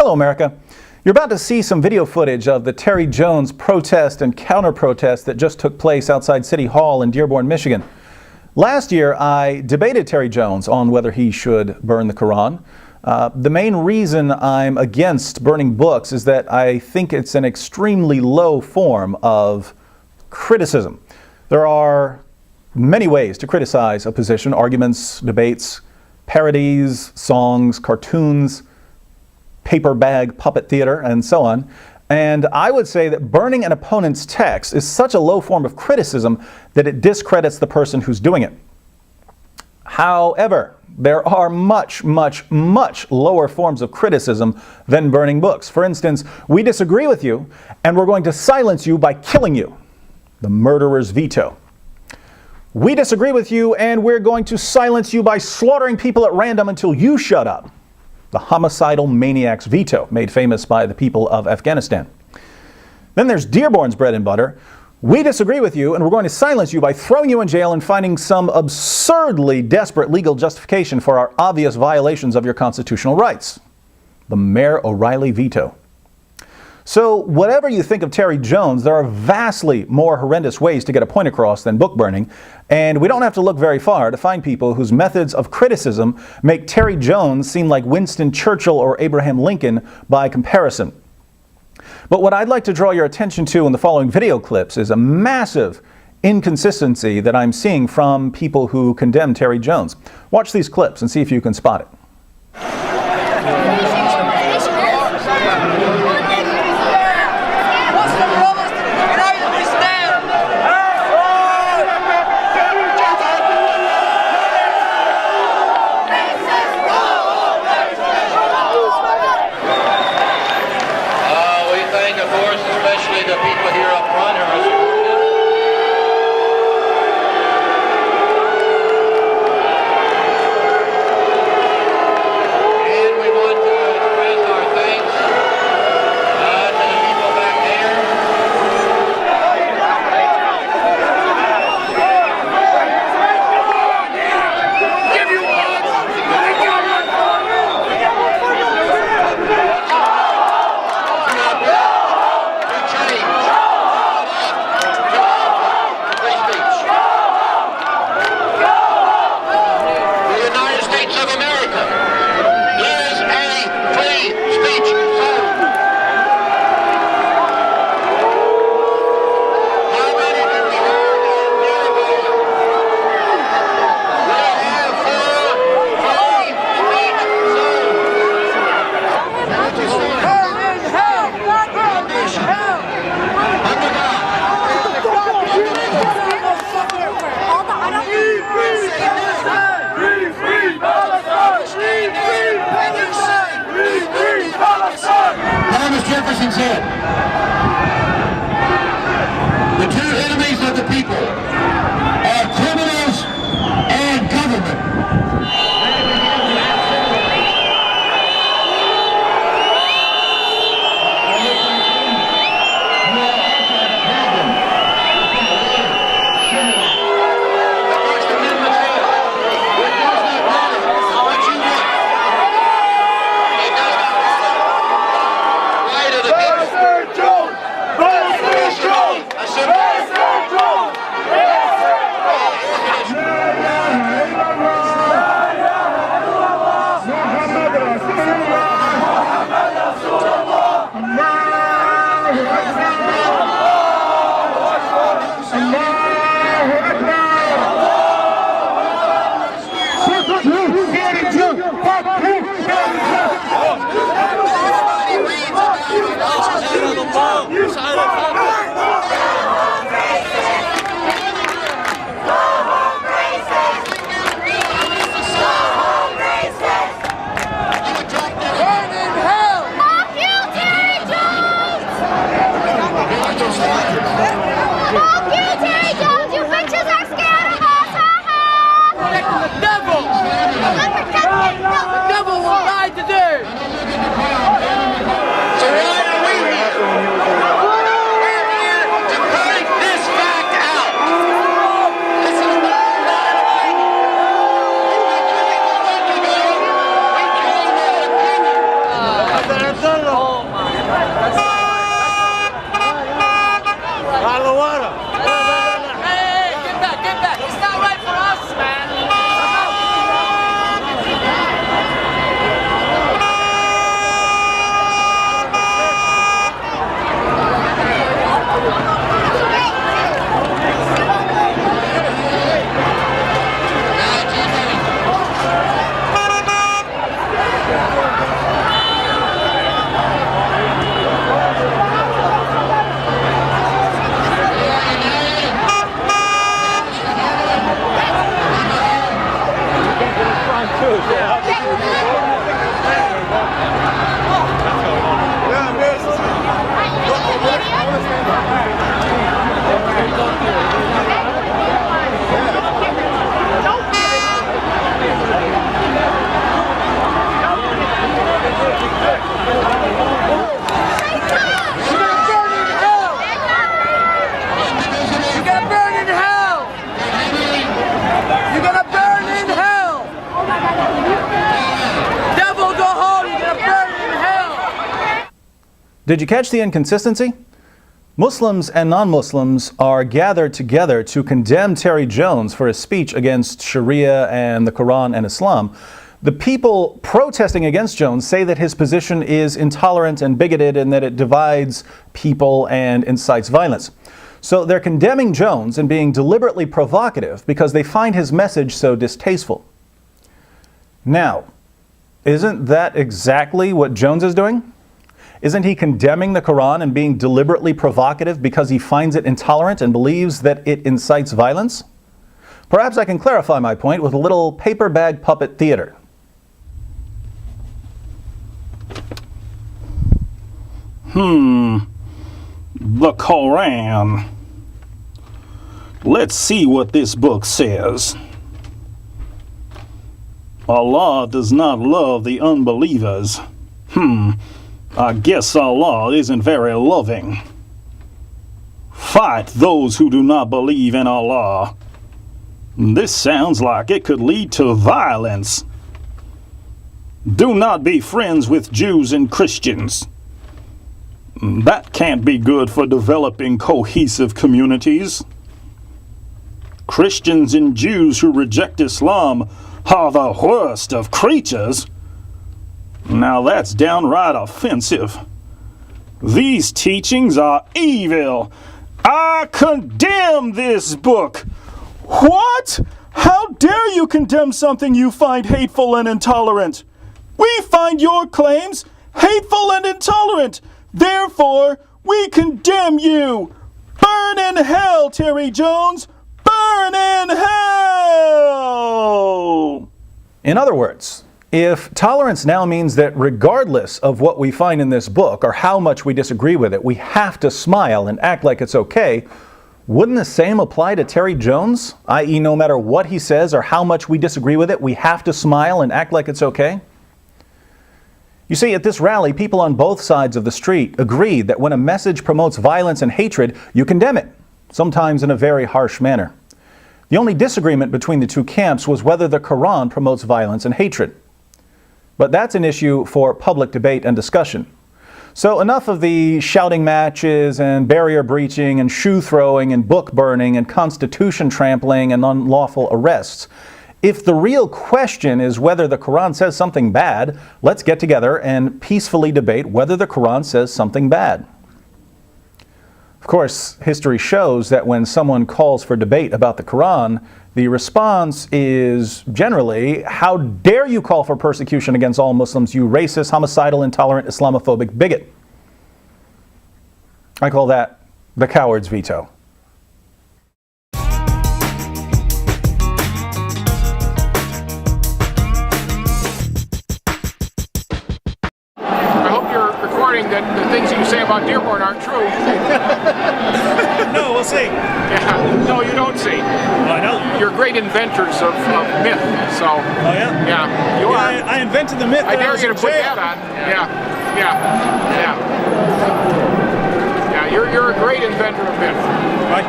Hello, America. You're about to see some video footage of the Terry Jones protest and counter-protest that just took place outside City Hall in Dearborn, Michigan. Last year, I debated Terry Jones on whether he should burn the Quran. The main reason I'm against burning books is that I think it's an extremely low form of criticism. There are many ways to criticize a position: arguments, debates, parodies, songs, cartoons, paper bag puppet theater, and so on. And I would say that burning an opponent's text is such a low form of criticism that it discredits the person who's doing it. However, there are much, much, much lower forms of criticism than burning books. For instance, we disagree with you, and we're going to silence you by killing you. The murderer's veto. We disagree with you, and we're going to silence you by slaughtering people at random until you shut up. The homicidal maniac's veto, made famous by the people of Afghanistan. Then there's Dearborn's bread and butter. We disagree with you, and we're going to silence you by throwing you in jail and finding some absurdly desperate legal justification for our obvious violations of your constitutional rights. The Mayor O'Reilly veto. So whatever you think of Terry Jones, there are vastly more horrendous ways to get a point across than book burning, and we don't have to look very far to find people whose methods of criticism make Terry Jones seem like Winston Churchill or Abraham Lincoln by comparison. But what I'd like to draw your attention to in the following video clips is a massive inconsistency that I'm seeing from people who condemn Terry Jones. Watch these clips and see if you can spot it. Said, the two enemies of the people are criminals and government. Fuck you, Terry! Did you catch the inconsistency? Muslims and non-Muslims are gathered together to condemn Terry Jones for his speech against Sharia and the Quran and Islam. The people protesting against Jones say that his position is intolerant and bigoted and that it divides people and incites violence. So they're condemning Jones and being deliberately provocative because they find his message so distasteful. Now, isn't that exactly what Jones is doing? Isn't he condemning the Quran and being deliberately provocative because he finds it intolerant and believes that it incites violence? Perhaps I can clarify my point with a little paper bag puppet theater. The Quran. Let's see what this book says. Allah does not love the unbelievers. I guess Allah isn't very loving. Fight those who do not believe in Allah. This sounds like it could lead to violence. Do not be friends with Jews and Christians. That can't be good for developing cohesive communities. Christians and Jews who reject Islam are the worst of creatures. Now that's downright offensive. These teachings are evil. I condemn this book. What? How dare you condemn something you find hateful and intolerant? We find your claims hateful and intolerant. Therefore, we condemn you. Burn in hell, Terry Jones. Burn in hell! In other words, if tolerance now means that regardless of what we find in this book or how much we disagree with it, we have to smile and act like it's okay, wouldn't the same apply to Terry Jones? I.e., no matter what he says or how much we disagree with it, we have to smile and act like it's okay? You see, at this rally, people on both sides of the street agreed that when a message promotes violence and hatred, you condemn it, sometimes in a very harsh manner. The only disagreement between the two camps was whether the Quran promotes violence and hatred. But that's an issue for public debate and discussion. So enough of the shouting matches and barrier breaching and shoe throwing and book burning and constitution trampling and unlawful arrests. If the real question is whether the Quran says something bad, let's get together and peacefully debate whether the Quran says something bad. Of course, history shows that when someone calls for debate about the Quran, the response is generally, how dare you call for persecution against all Muslims, you racist, homicidal, intolerant, Islamophobic bigot. I call that the coward's veto. I hope you're recording that the things that you say about Dearborn aren't true. No, we'll see. Yeah. No, you don't see. I know. You're great inventors of myth, so. Oh, yeah? Yeah, you are. I invented the myth. I dare you to put that on. Yeah. Yeah, you're a great inventor of myth. Right.